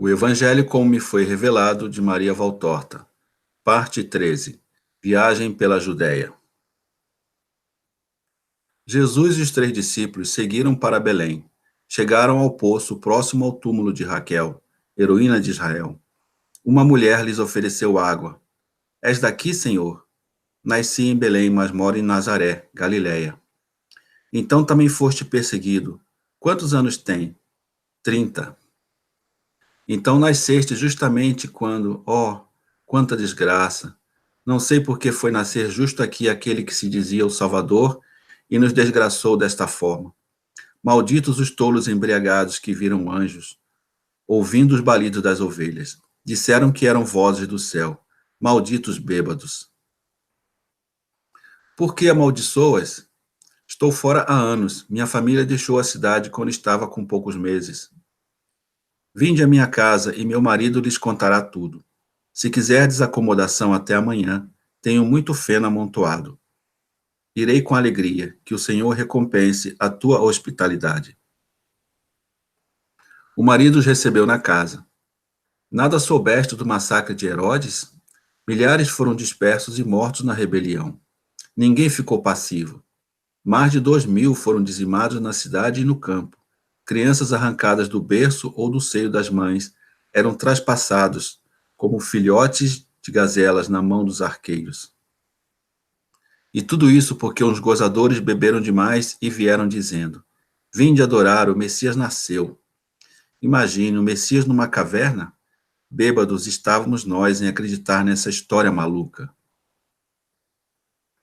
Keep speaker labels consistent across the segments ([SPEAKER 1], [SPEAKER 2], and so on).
[SPEAKER 1] O Evangelho como me foi revelado de Maria Valtorta. Parte 13. Viagem pela Judéia. Jesus e os 3 discípulos seguiram para Belém. Chegaram ao poço próximo ao túmulo de Raquel, heroína de Israel. Uma mulher lhes ofereceu água. És daqui, Senhor? Nasci em Belém, mas moro em Nazaré, Galiléia. Então também foste perseguido. Quantos anos tem? 30. Então nasceste justamente quando, quanta desgraça! Não sei por que foi nascer justo aqui aquele que se dizia o Salvador e nos desgraçou desta forma. Malditos os tolos embriagados que viram anjos, ouvindo os balidos das ovelhas. Disseram que eram vozes do céu. Malditos bêbados. Por que amaldiçoas? Estou fora há anos. Minha família deixou a cidade quando estava com poucos meses. Vinde à minha casa e meu marido lhes contará tudo. Se quiserdes acomodação até amanhã, tenho muito feno amontoado. Irei com alegria, que o Senhor recompense a tua hospitalidade. O marido os recebeu na casa. Nada soubeste do massacre de Herodes? Milhares foram dispersos e mortos na rebelião. Ninguém ficou passivo. Mais de 2.000 foram dizimados na cidade e no campo. Crianças arrancadas do berço ou do seio das mães eram traspassados como filhotes de gazelas na mão dos arqueiros. E tudo isso porque uns gozadores beberam demais e vieram dizendo: Vinde adorar, o Messias nasceu. Imagine, o Messias numa caverna? Bêbados estávamos nós em acreditar nessa história maluca.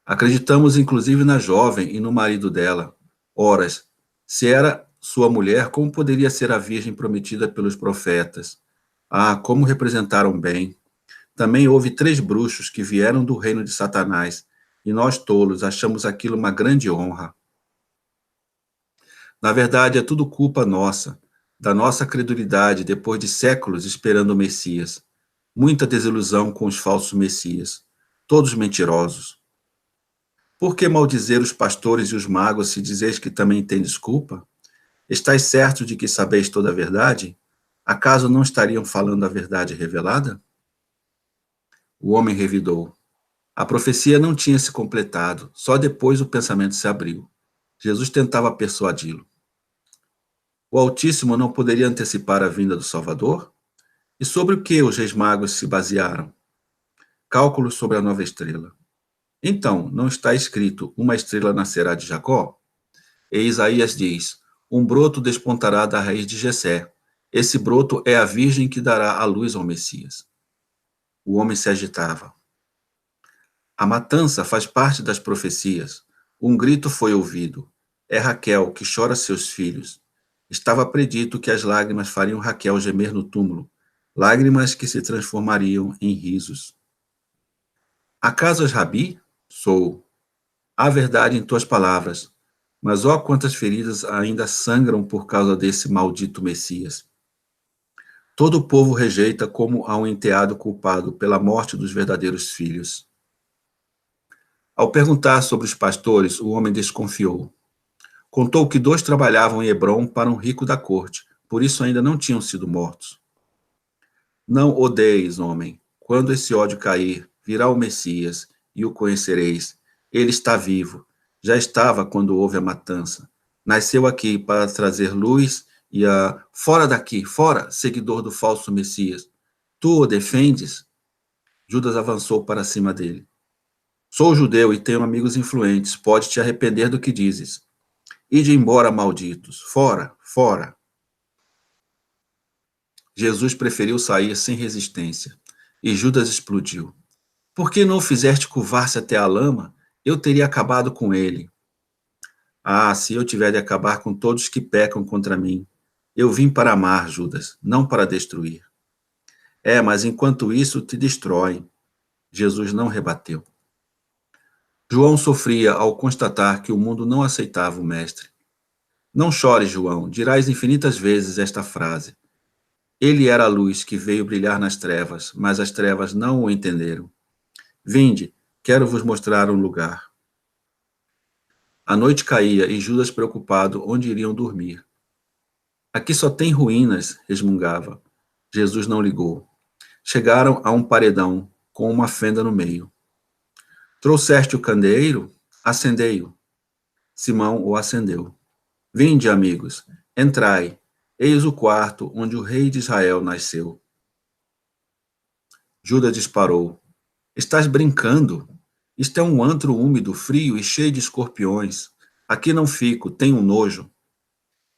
[SPEAKER 1] Acreditamos inclusive na jovem e no marido dela. Ora, se era sua mulher, como poderia ser a virgem prometida pelos profetas? Ah, como representaram bem! Também houve 3 bruxos que vieram do reino de Satanás, e nós tolos achamos aquilo uma grande honra. Na verdade, é tudo culpa nossa, da nossa credulidade depois de séculos esperando o Messias. Muita desilusão com os falsos Messias, todos mentirosos. Por que maldizer os pastores e os magos se dizeis que também tendes culpa? Estais certo de que sabeis toda a verdade? Acaso não estariam falando a verdade revelada? O homem revidou. A profecia não tinha se completado, só depois o pensamento se abriu. Jesus tentava persuadi-lo. O Altíssimo não poderia antecipar a vinda do Salvador? E sobre o que os reis magos se basearam? Cálculos sobre a nova estrela. Então, não está escrito, uma estrela nascerá de Jacó? E Isaías diz, um broto despontará da raiz de Jessé. Esse broto é a virgem que dará a luz ao Messias. O homem se agitava. A matança faz parte das profecias. Um grito foi ouvido. É Raquel que chora seus filhos. Estava predito que as lágrimas fariam Raquel gemer no túmulo, lágrimas que se transformariam em risos. Acaso és Rabi? Sou. Há verdade em tuas palavras, mas ó quantas feridas ainda sangram por causa desse maldito Messias. Todo o povo rejeita como a um enteado culpado pela morte dos verdadeiros filhos. Ao perguntar sobre os pastores, o homem desconfiou. Contou que 2 trabalhavam em Hebrom para um rico da corte, por isso ainda não tinham sido mortos. Não odeis, homem. Quando esse ódio cair, virá o Messias, e o conhecereis. Ele está vivo. Já estava quando houve a matança. Nasceu aqui para trazer luz e a... Fora daqui, fora, seguidor do falso Messias. Tu o defendes? Judas avançou para cima dele. Sou judeu e tenho amigos influentes. Pode te arrepender do que dizes. Ide embora, malditos. Fora, fora. Jesus preferiu sair sem resistência. E Judas explodiu. Por que não o fizeste curvar-se até a lama? Eu teria acabado com ele. Ah, se eu tiver de acabar com todos que pecam contra mim. Eu vim para amar, Judas, não para destruir. É, mas enquanto isso te destroem. Jesus não rebateu. João sofria ao constatar que o mundo não aceitava o mestre. Não chores, João, dirás infinitas vezes esta frase. Ele era a luz que veio brilhar nas trevas, mas as trevas não o entenderam. Vinde, quero vos mostrar um lugar. A noite caía e Judas preocupado onde iriam dormir. Aqui só tem ruínas, resmungava. Jesus não ligou. Chegaram a um paredão com uma fenda no meio. Trouxeste o candeeiro? Acendei-o. Simão o acendeu. Vinde, amigos, entrai. Eis o quarto onde o rei de Israel nasceu. Judas disparou. Estás brincando? Isto é um antro úmido, frio e cheio de escorpiões. Aqui não fico, tenho nojo.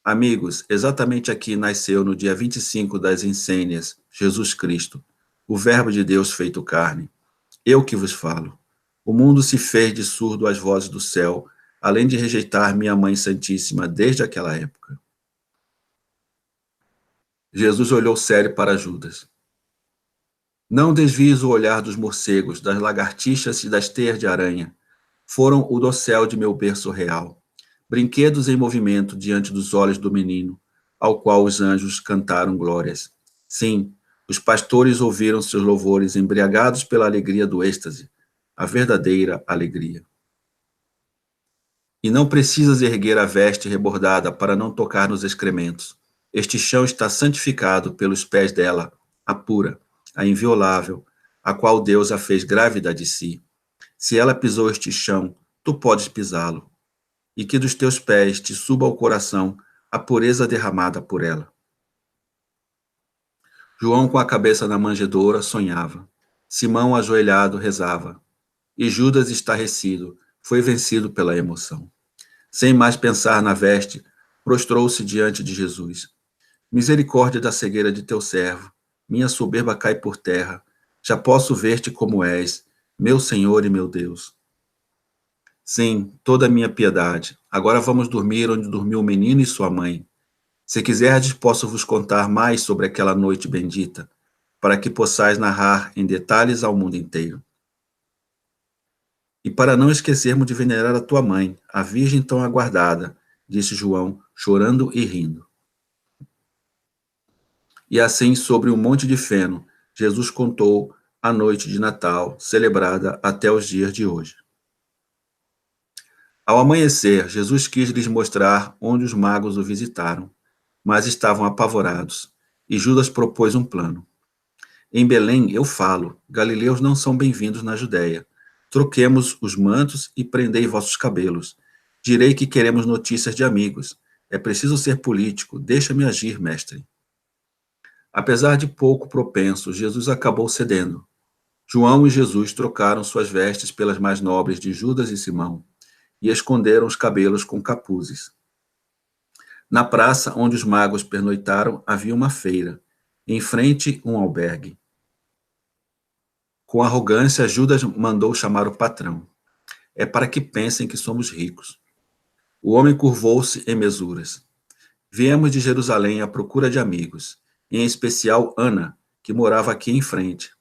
[SPEAKER 1] Amigos, exatamente aqui nasceu no dia 25 das Essênias, Jesus Cristo, o Verbo de Deus feito carne. Eu que vos falo. O mundo se fez de surdo às vozes do céu, além de rejeitar minha Mãe Santíssima desde aquela época. Jesus olhou sério para Judas. Não desvies o olhar dos morcegos, das lagartixas e das teias de aranha. Foram o dossel de meu berço real. Brinquedos em movimento diante dos olhos do menino, ao qual os anjos cantaram glórias. Sim, os pastores ouviram seus louvores embriagados pela alegria do êxtase, a verdadeira alegria. E não precisas erguer a veste rebordada para não tocar nos excrementos. Este chão está santificado pelos pés dela, a pura, a inviolável, a qual Deus a fez grávida de si. Se ela pisou este chão, tu podes pisá-lo. E que dos teus pés te suba ao coração a pureza derramada por ela. João, com a cabeça na manjedoura, sonhava. Simão, ajoelhado, rezava. E Judas, estarrecido, foi vencido pela emoção. Sem mais pensar na veste, prostrou-se diante de Jesus. Misericórdia da cegueira de teu servo. Minha soberba cai por terra. Já posso ver-te como és, meu Senhor e meu Deus. Sim, toda a minha piedade. Agora vamos dormir onde dormiu o menino e sua mãe. Se quiserdes, posso vos contar mais sobre aquela noite bendita, para que possais narrar em detalhes ao mundo inteiro. E para não esquecermos de venerar a tua mãe, a Virgem tão aguardada, disse João, chorando e rindo. E assim, sobre um monte de feno, Jesus contou a noite de Natal, celebrada até os dias de hoje. Ao amanhecer, Jesus quis lhes mostrar onde os magos o visitaram, mas estavam apavorados, e Judas propôs um plano. Em Belém eu falo, galileus não são bem-vindos na Judéia. Troquemos os mantos e prendei vossos cabelos. Direi que queremos notícias de amigos. É preciso ser político, deixa-me agir, mestre. Apesar de pouco propenso, Jesus acabou cedendo. João e Jesus trocaram suas vestes pelas mais nobres de Judas e Simão, e esconderam os cabelos com capuzes. Na praça onde os magos pernoitaram havia uma feira, em frente um albergue. Com arrogância, Judas mandou chamar o patrão. É para que pensem que somos ricos. O homem curvou-se em mesuras. Viemos de Jerusalém à procura de amigos, em especial Ana, que morava aqui em frente.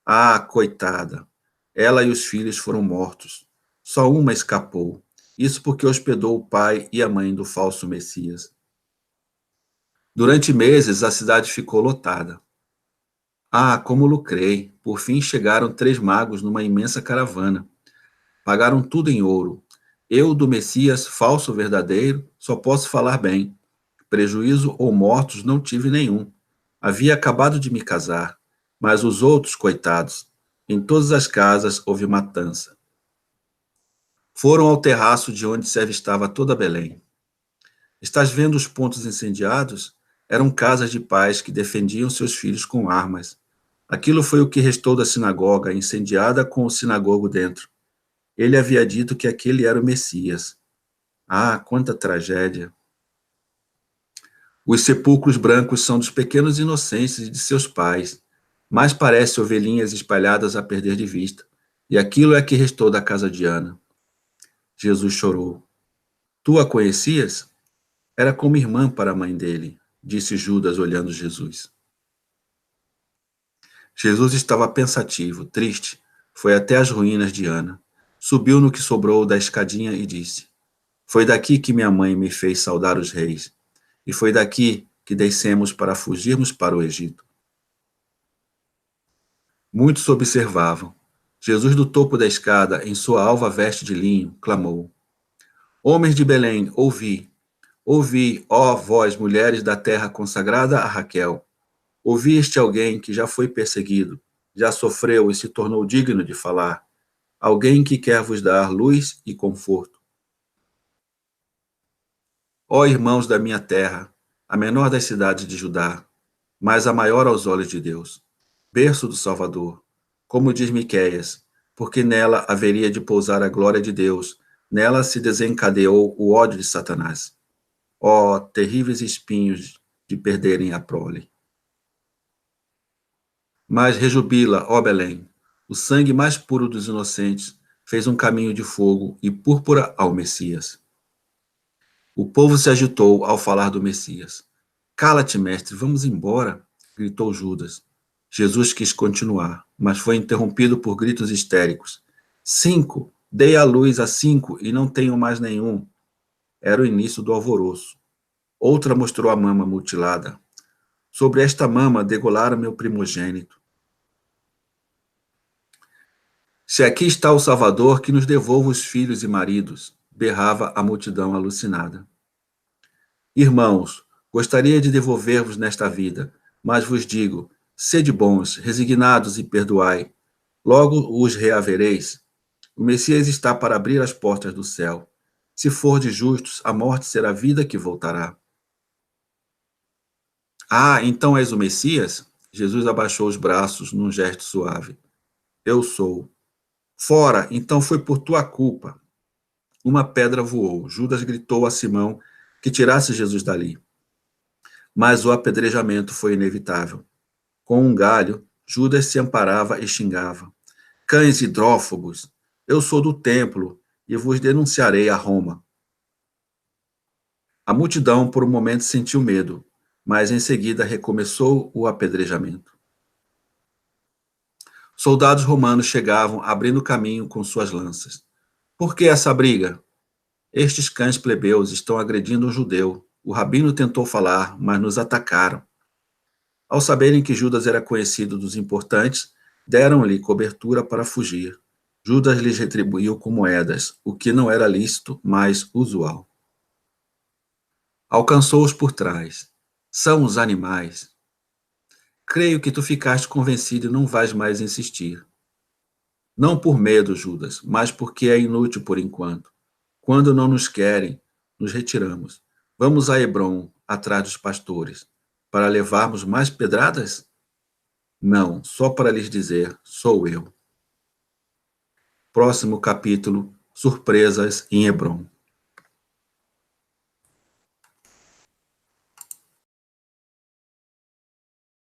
[SPEAKER 1] Ah, coitada! Ela e os filhos foram mortos. Só uma escapou. Isso porque hospedou o pai e a mãe do falso Messias. Durante meses, a cidade ficou lotada. Ah, como lucrei! Por fim chegaram 3 magos numa imensa caravana. Pagaram tudo em ouro. Eu, do Messias, falso ou verdadeiro, só posso falar bem. Prejuízo ou mortos não tive nenhum. Havia acabado de me casar. Mas os outros, coitados, em todas as casas houve matança. Foram ao terraço de onde se avistava toda Belém. Estás vendo os pontos incendiados? Eram casas de pais que defendiam seus filhos com armas. Aquilo foi o que restou da sinagoga, incendiada com o sinagogo dentro. Ele havia dito que aquele era o Messias. Ah, quanta tragédia! Os sepulcros brancos são dos pequenos inocentes e de seus pais, mas parece ovelhinhas espalhadas a perder de vista. E aquilo é que restou da casa de Ana. Jesus chorou. Tu a conhecias? Era como irmã para a mãe dele, disse Judas olhando Jesus. Jesus estava pensativo, triste. Foi até as ruínas de Ana. Subiu no que sobrou da escadinha e disse: Foi daqui que minha mãe me fez saudar os reis. E foi daqui que descemos para fugirmos para o Egito. Muitos observavam. Jesus, do topo da escada, em sua alva veste de linho, clamou: Homens de Belém, ouvi. Ouvi, ó vós, mulheres da terra consagrada a Raquel. Ouviste alguém que já foi perseguido, já sofreu e se tornou digno de falar, alguém que quer vos dar luz e conforto. Ó irmãos da minha terra, a menor das cidades de Judá, mas a maior aos olhos de Deus, berço do Salvador, como diz Miqueias, porque nela haveria de pousar a glória de Deus, nela se desencadeou o ódio de Satanás. Ó terríveis espinhos de perderem a prole. Mas rejubila, ó Belém, o sangue mais puro dos inocentes fez um caminho de fogo e púrpura ao Messias. O povo se agitou ao falar do Messias. Cala-te, mestre, vamos embora, gritou Judas. Jesus quis continuar, mas foi interrompido por gritos histéricos. 5! Dei a luz a 5 e não tenho mais nenhum. Era o início do alvoroço. Outra mostrou a mama mutilada. Sobre esta mama degolara meu primogênito. Se aqui está o Salvador, que nos devolva os filhos e maridos, berrava a multidão alucinada. Irmãos, gostaria de devolver-vos nesta vida, mas vos digo, sede bons, resignados e perdoai. Logo os reavereis. O Messias está para abrir as portas do céu. Se for de justos, a morte será a vida que voltará. Ah, então és o Messias? Jesus abaixou os braços num gesto suave. Eu sou. Fora, então foi por tua culpa. Uma pedra voou. Judas gritou a Simão que tirasse Jesus dali. Mas o apedrejamento foi inevitável. Com um galho, Judas se amparava e xingava. Cães hidrófobos, eu sou do templo e vos denunciarei a Roma. A multidão por um momento sentiu medo, mas em seguida recomeçou o apedrejamento. Soldados romanos chegavam abrindo caminho com suas lanças. Por que essa briga? Estes cães plebeus estão agredindo um judeu. O rabino tentou falar, mas nos atacaram. Ao saberem que Judas era conhecido dos importantes, deram-lhe cobertura para fugir. Judas lhes retribuiu com moedas, o que não era lícito, mas usual. Alcançou-os por trás. São os animais. Creio que tu ficaste convencido e não vais mais insistir. Não por medo, Judas, mas porque é inútil por enquanto. Quando não nos querem, nos retiramos. Vamos a Hebrom, atrás dos pastores, para levarmos mais pedradas? Não, só para lhes dizer, sou eu. Próximo capítulo, surpresas em Hebrom.